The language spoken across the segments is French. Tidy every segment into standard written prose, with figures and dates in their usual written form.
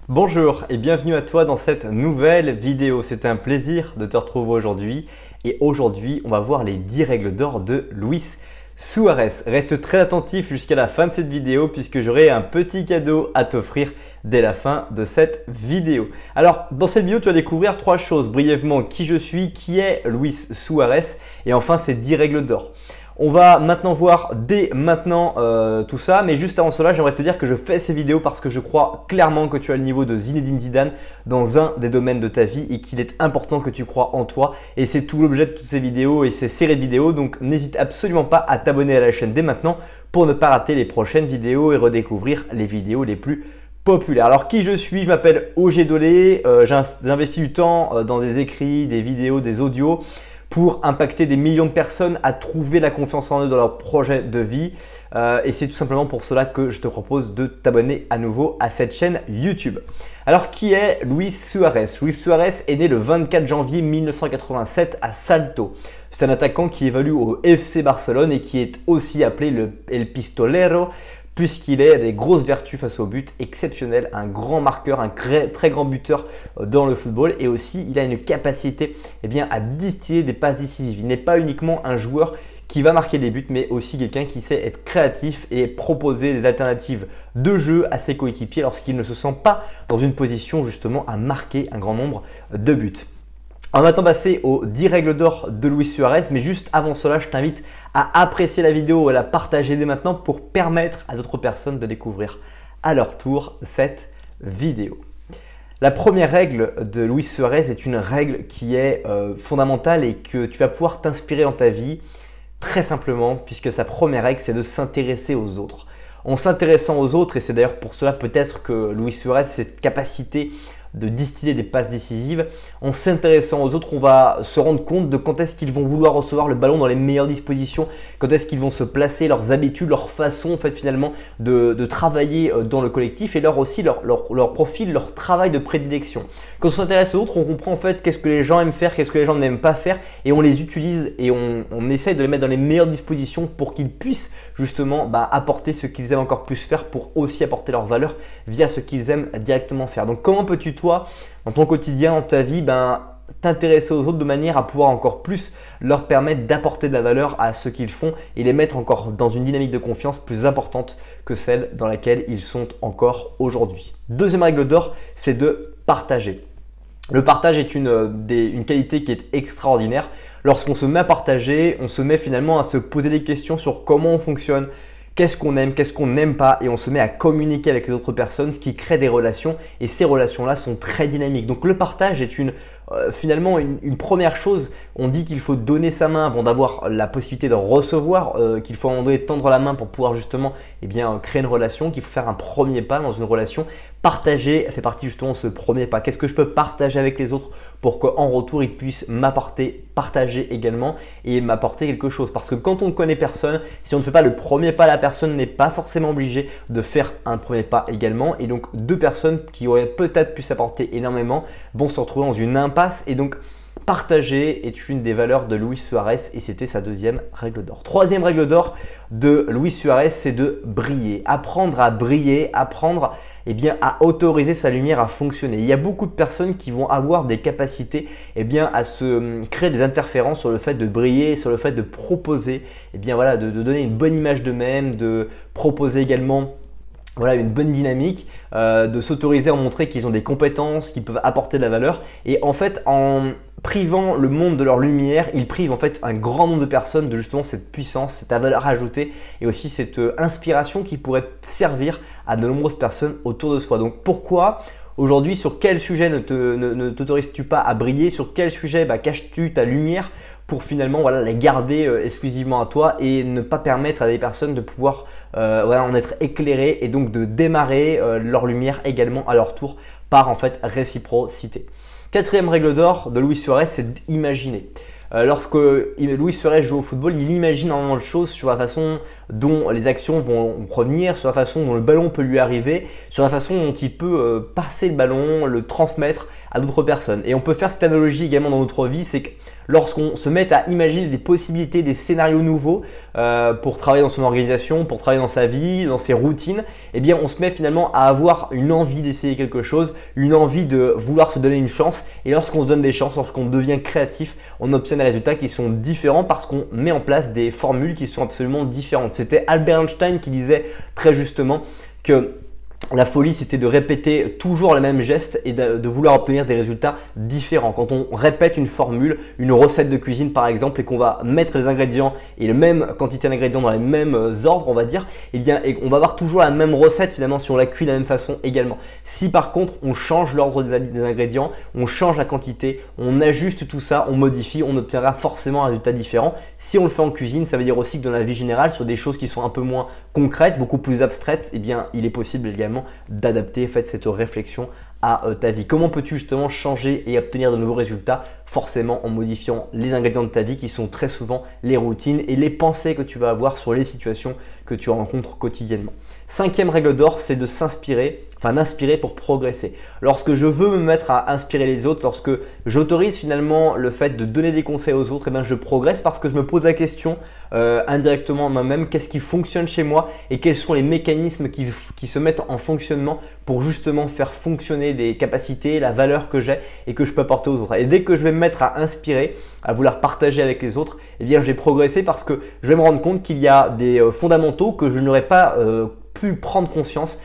Bonjour et bienvenue à toi dans cette nouvelle vidéo. C'est un plaisir de te retrouver aujourd'hui. Et aujourd'hui, on va voir les 10 règles d'or de Luis Suarez. Reste très attentif jusqu'à la fin de cette vidéo puisque j'aurai un petit cadeau à t'offrir dès la fin de cette vidéo. Alors, dans cette vidéo, tu vas découvrir 3 choses. Brièvement, qui je suis, qui est Luis Suarez et enfin ces 10 règles d'or. On va maintenant voir dès maintenant tout ça, mais juste avant cela, j'aimerais te dire que je fais ces vidéos parce que je crois clairement que tu as le niveau de Zinedine Zidane dans un des domaines de ta vie et qu'il est important que tu crois en toi. Et c'est tout l'objet de toutes ces vidéos et ces séries de vidéos, donc n'hésite absolument pas à t'abonner à la chaîne dès maintenant pour ne pas rater les prochaines vidéos et redécouvrir les vidéos les plus populaires. Alors qui je suis? Je m'appelle Ogé Dolé, j'investis du temps dans des écrits, des vidéos, des audios pour impacter des millions de personnes à trouver la confiance en eux dans leur projet de vie. Et c'est tout simplement pour cela que je te propose de t'abonner à nouveau à cette chaîne YouTube. Alors, qui est Luis Suarez? Luis Suarez est né le 24 janvier 1987 à Salto. C'est un attaquant qui évolue au FC Barcelone et qui est aussi appelé le El Pistolero, puisqu'il a des grosses vertus face au but, exceptionnel, un grand marqueur, un très grand buteur dans le football et aussi il a une capacité à distiller des passes décisives. Il n'est pas uniquement un joueur qui va marquer des buts, mais aussi quelqu'un qui sait être créatif et proposer des alternatives de jeu à ses coéquipiers lorsqu'il ne se sent pas dans une position justement à marquer un grand nombre de buts. On va maintenant passer aux 10 règles d'or de Luis Suarez, mais juste avant cela, je t'invite à apprécier la vidéo et à la partager dès maintenant pour permettre à d'autres personnes de découvrir à leur tour cette vidéo. La première règle de Luis Suarez est une règle qui est fondamentale et que tu vas pouvoir t'inspirer dans ta vie très simplement puisque sa première règle, c'est de s'intéresser aux autres. En s'intéressant aux autres, et c'est d'ailleurs pour cela peut-être que Luis Suarez a cette capacité de distiller des passes décisives. En s'intéressant aux autres, on va se rendre compte de quand est-ce qu'ils vont vouloir recevoir le ballon dans les meilleures dispositions, quand est-ce qu'ils vont se placer, leurs habitudes, leur façon en fait finalement de travailler dans le collectif et leur profil, leur travail de prédilection. Quand on s'intéresse aux autres, on comprend en fait qu'est-ce que les gens aiment faire, qu'est-ce que les gens n'aiment pas faire et on les utilise et on essaye de les mettre dans les meilleures dispositions pour qu'ils puissent justement apporter ce qu'ils aiment encore plus faire pour aussi apporter leur valeur via ce qu'ils aiment directement faire. Donc comment peux-tu toi, dans ton quotidien, dans ta vie, t'intéresser aux autres de manière à pouvoir encore plus leur permettre d'apporter de la valeur à ce qu'ils font et les mettre encore dans une dynamique de confiance plus importante que celle dans laquelle ils sont encore aujourd'hui. Deuxième règle d'or, c'est de partager. Le partage est une qualité qui est extraordinaire. Lorsqu'on se met à partager, on se met finalement à se poser des questions sur comment on fonctionne, qu'est-ce qu'on aime, qu'est-ce qu'on n'aime pas et on se met à communiquer avec les autres personnes, ce qui crée des relations et ces relations-là sont très dynamiques. Donc le partage est finalement une première chose. On dit qu'il faut donner sa main avant d'avoir la possibilité de recevoir, qu'il faut à un moment donné tendre la main pour pouvoir justement créer une relation, qu'il faut faire un premier pas dans une relation. Partager fait partie justement de ce premier pas. Qu'est-ce que je peux partager avec les autres pour qu'en retour, ils puissent m'apporter, partager également et m'apporter quelque chose. Parce que quand on ne connaît personne, si on ne fait pas le premier pas, la personne n'est pas forcément obligée de faire un premier pas également. Et donc, deux personnes qui auraient peut-être pu s'apporter énormément vont se retrouver dans une impasse. Et donc, partager est une des valeurs de Luis Suarez et c'était sa deuxième règle d'or. Troisième règle d'or de Luis Suarez, c'est de briller. Apprendre à briller, apprendre à autoriser sa lumière à fonctionner. Il y a beaucoup de personnes qui vont avoir des capacités à se créer des interférences sur le fait de briller, sur le fait de proposer, de donner une bonne image d'eux-mêmes, de proposer également une bonne dynamique, de s'autoriser à montrer qu'ils ont des compétences, qu'ils peuvent apporter de la valeur. Et en fait, en privant le monde de leur lumière, ils privent en fait un grand nombre de personnes de justement cette puissance, cette valeur ajoutée et aussi cette inspiration qui pourrait servir à de nombreuses personnes autour de soi. Donc pourquoi aujourd'hui, sur quel sujet ne t'autorises-tu pas à briller? Sur quel sujet caches-tu ta lumière pour finalement la garder exclusivement à toi et ne pas permettre à des personnes de pouvoir en être éclairées et donc de démarrer leur lumière également à leur tour par en fait réciprocité. Quatrième règle d'or de Luis Suarez, c'est d'imaginer. Lorsque Luis Suarez joue au football, il imagine énormément de choses sur la façon dont les actions vont revenir, sur la façon dont le ballon peut lui arriver, sur la façon dont il peut passer le ballon, le transmettre à d'autres personnes. Et on peut faire cette analogie également dans notre vie, c'est que lorsqu'on se met à imaginer des possibilités, des scénarios nouveaux pour travailler dans son organisation, pour travailler dans sa vie, dans ses routines, eh bien on se met finalement à avoir une envie d'essayer quelque chose, une envie de vouloir se donner une chance. Et lorsqu'on se donne des chances, lorsqu'on devient créatif, on obtient des résultats qui sont différents parce qu'on met en place des formules qui sont absolument différentes. C'était Albert Einstein qui disait très justement que la folie, c'était de répéter toujours les mêmes gestes et de vouloir obtenir des résultats différents. Quand on répète une formule, une recette de cuisine par exemple, et qu'on va mettre les ingrédients et la même quantité d'ingrédients dans les mêmes ordres, on va dire, eh bien, et on va avoir toujours la même recette finalement si on la cuit de la même façon également. Si par contre on change l'ordre des ingrédients, on change la quantité, on ajuste tout ça, on modifie, on obtiendra forcément un résultat différent. Si on le fait en cuisine, ça veut dire aussi que dans la vie générale, sur des choses qui sont un peu moins concrètes, beaucoup plus abstraites, eh bien, il est possible également d'adapter cette réflexion à ta vie. Comment peux-tu justement changer et obtenir de nouveaux résultats? Forcément en modifiant les ingrédients de ta vie qui sont très souvent les routines et les pensées que tu vas avoir sur les situations que tu rencontres quotidiennement. Cinquième règle d'or, c'est de d'inspirer pour progresser. Lorsque je veux me mettre à inspirer les autres, lorsque j'autorise finalement le fait de donner des conseils aux autres, eh bien je progresse parce que je me pose la question indirectement à moi-même, qu'est-ce qui fonctionne chez moi et quels sont les mécanismes qui se mettent en fonctionnement pour justement faire fonctionner les capacités, la valeur que j'ai et que je peux apporter aux autres. Et dès que je vais me mettre à inspirer, à vouloir partager avec les autres, eh bien je vais progresser parce que je vais me rendre compte qu'il y a des fondamentaux que je n'aurais pas pu prendre conscience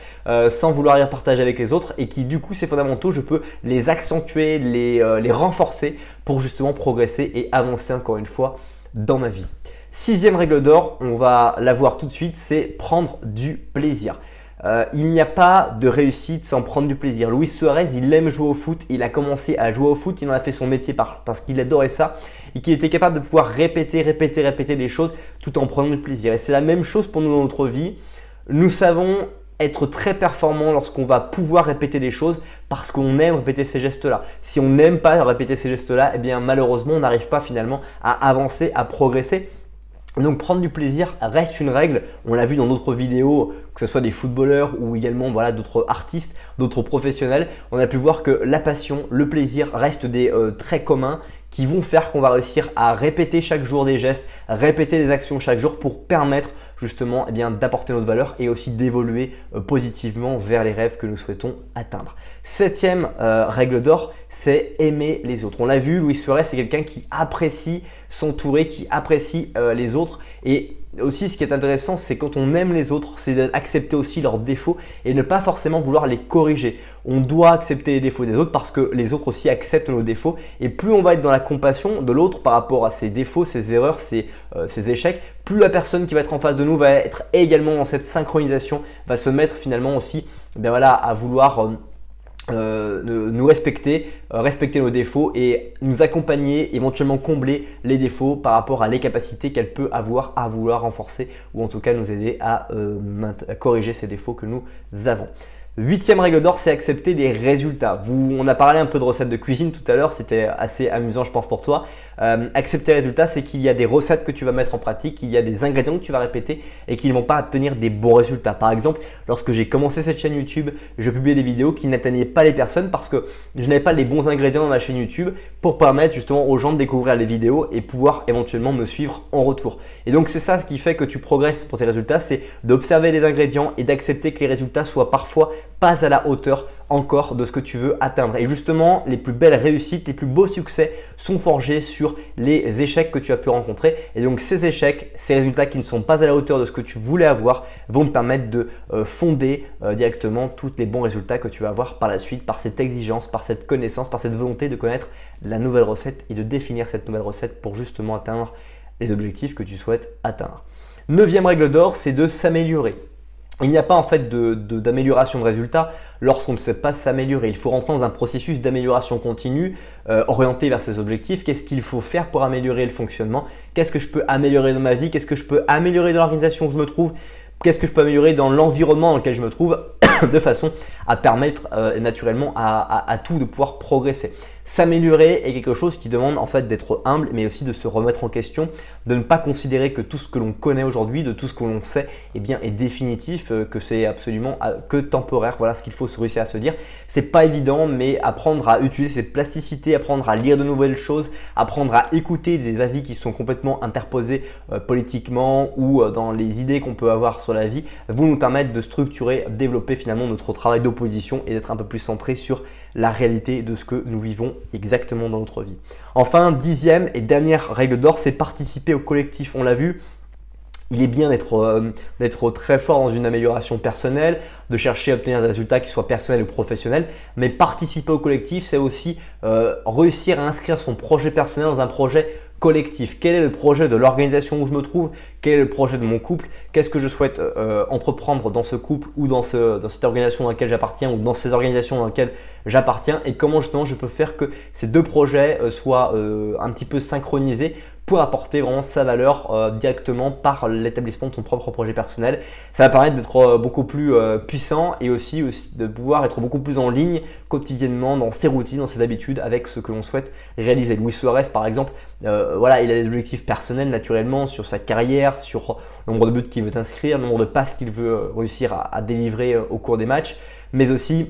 sans vouloir les partager avec les autres et qui du coup ces fondamentaux je peux les accentuer, les renforcer pour justement progresser et avancer encore une fois dans ma vie. Sixième règle d'or, on va la voir tout de suite, c'est prendre du plaisir. Il n'y a pas de réussite sans prendre du plaisir. Luis Suarez, il aime jouer au foot, il a commencé à jouer au foot, il en a fait son métier parce qu'il adorait ça et qu'il était capable de pouvoir répéter les choses tout en prenant du plaisir. Et c'est la même chose pour nous dans notre vie. Nous savons être très performants lorsqu'on va pouvoir répéter des choses parce qu'on aime répéter ces gestes-là. Si on n'aime pas répéter ces gestes-là, eh bien malheureusement, on n'arrive pas finalement à avancer, à progresser. Donc prendre du plaisir reste une règle, on l'a vu dans d'autres vidéos, que ce soit des footballeurs ou également d'autres artistes, d'autres professionnels, on a pu voir que la passion, le plaisir restent des traits communs qui vont faire qu'on va réussir à répéter chaque jour des gestes, répéter des actions chaque jour pour permettre justement d'apporter notre valeur et aussi d'évoluer positivement vers les rêves que nous souhaitons atteindre. Septième règle d'or, c'est aimer les autres. On l'a vu, Luis Suarez, c'est quelqu'un qui apprécie s'entourer, qui apprécie les autres. Et aussi, ce qui est intéressant, c'est quand on aime les autres, c'est d'accepter aussi leurs défauts et ne pas forcément vouloir les corriger. On doit accepter les défauts des autres parce que les autres aussi acceptent nos défauts. Et plus on va être dans la compassion de l'autre par rapport à ses défauts, ses erreurs, ses échecs, plus la personne qui va être en face de nous va être également dans cette synchronisation, va se mettre finalement aussi à vouloir nous respecter, respecter nos défauts et nous accompagner, éventuellement combler les défauts par rapport à les capacités qu'elle peut avoir à vouloir renforcer ou en tout cas nous aider à corriger ces défauts que nous avons. Huitième règle d'or, c'est accepter les résultats. On a parlé un peu de recettes de cuisine tout à l'heure, c'était assez amusant je pense pour toi. Accepter les résultats, c'est qu'il y a des recettes que tu vas mettre en pratique, qu'il y a des ingrédients que tu vas répéter et qui ne vont pas obtenir des bons résultats. Par exemple, lorsque j'ai commencé cette chaîne YouTube, je publiais des vidéos qui n'atteignaient pas les personnes parce que je n'avais pas les bons ingrédients dans ma chaîne YouTube pour permettre justement aux gens de découvrir les vidéos et pouvoir éventuellement me suivre en retour. Et donc c'est ça ce qui fait que tu progresses pour tes résultats, c'est d'observer les ingrédients et d'accepter que les résultats soient parfois pas à la hauteur encore de ce que tu veux atteindre. Et justement, les plus belles réussites, les plus beaux succès sont forgés sur les échecs que tu as pu rencontrer. Et donc ces échecs, ces résultats qui ne sont pas à la hauteur de ce que tu voulais avoir vont te permettre de fonder directement tous les bons résultats que tu vas avoir par la suite, par cette exigence, par cette connaissance, par cette volonté de connaître la nouvelle recette et de définir cette nouvelle recette pour justement atteindre les objectifs que tu souhaites atteindre. Neuvième règle d'or, c'est de s'améliorer. Il n'y a pas en fait d'amélioration de résultats lorsqu'on ne sait pas s'améliorer. Il faut rentrer dans un processus d'amélioration continue, orienté vers ses objectifs. Qu'est-ce qu'il faut faire pour améliorer le fonctionnement? Qu'est-ce que je peux améliorer dans ma vie? Qu'est-ce que je peux améliorer dans l'organisation où je me trouve? qu'est-ce que je peux améliorer dans l'environnement dans lequel je me trouve de façon à permettre naturellement à tout de pouvoir progresser. S'améliorer est quelque chose qui demande en fait d'être humble, mais aussi de se remettre en question, de ne pas considérer que tout ce que l'on connaît aujourd'hui, de tout ce que l'on sait, eh bien, est définitif, que c'est absolument que temporaire. Voilà ce qu'il faut se réussir à se dire. C'est pas évident, mais apprendre à utiliser cette plasticité, apprendre à lire de nouvelles choses, apprendre à écouter des avis qui sont complètement interposés politiquement ou dans les idées qu'on peut avoir sur la vie, vont nous permettre de structurer, développer finalement notre travail d'opposition et d'être un peu plus centré sur la réalité de ce que nous vivons exactement dans notre vie. Enfin, 10e et dernière règle d'or, c'est participer au collectif. On l'a vu, il est bien d'être très fort dans une amélioration personnelle, de chercher à obtenir des résultats qui soient personnels ou professionnels, mais participer au collectif, c'est aussi réussir à inscrire son projet personnel dans un projet collectif. Quel est le projet de l'organisation où je me trouve? Quel est le projet de mon couple? Qu'est-ce que je souhaite entreprendre dans ce couple ou dans cette organisation dans laquelle j'appartiens ou dans ces organisations dans lesquelles j'appartiens? Et comment justement je peux faire que ces deux projets soient un petit peu synchronisés pour apporter vraiment sa valeur directement par l'établissement de son propre projet personnel. Ça va permettre d'être beaucoup plus puissant et aussi de pouvoir être beaucoup plus en ligne quotidiennement dans ses routines, dans ses habitudes avec ce que l'on souhaite réaliser. Luis Suarez par exemple, voilà, il a des objectifs personnels naturellement sur sa carrière, sur le nombre de buts qu'il veut inscrire, le nombre de passes qu'il veut réussir à délivrer au cours des matchs, mais aussi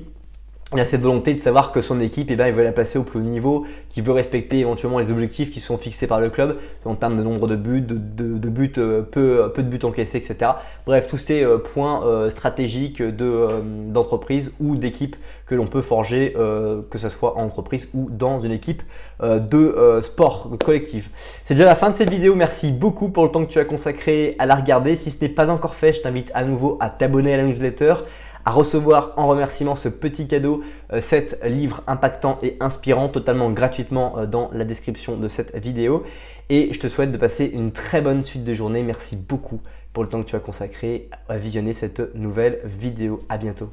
il a cette volonté de savoir que son équipe, il veut la placer au plus haut niveau, qu'il veut respecter éventuellement les objectifs qui sont fixés par le club en termes de nombre de buts, peu de buts encaissés, etc. Bref, tous ces points stratégiques d'entreprise ou d'équipe que l'on peut forger, que ce soit en entreprise ou dans une équipe de sport collectif. C'est déjà la fin de cette vidéo. Merci beaucoup pour le temps que tu as consacré à la regarder. Si ce n'est pas encore fait, je t'invite à nouveau à t'abonner à la newsletter, à recevoir en remerciement ce petit cadeau, 7 livres impactants et inspirants totalement gratuitement dans la description de cette vidéo. Et je te souhaite de passer une très bonne suite de journée. Merci beaucoup pour le temps que tu as consacré à visionner cette nouvelle vidéo. À bientôt.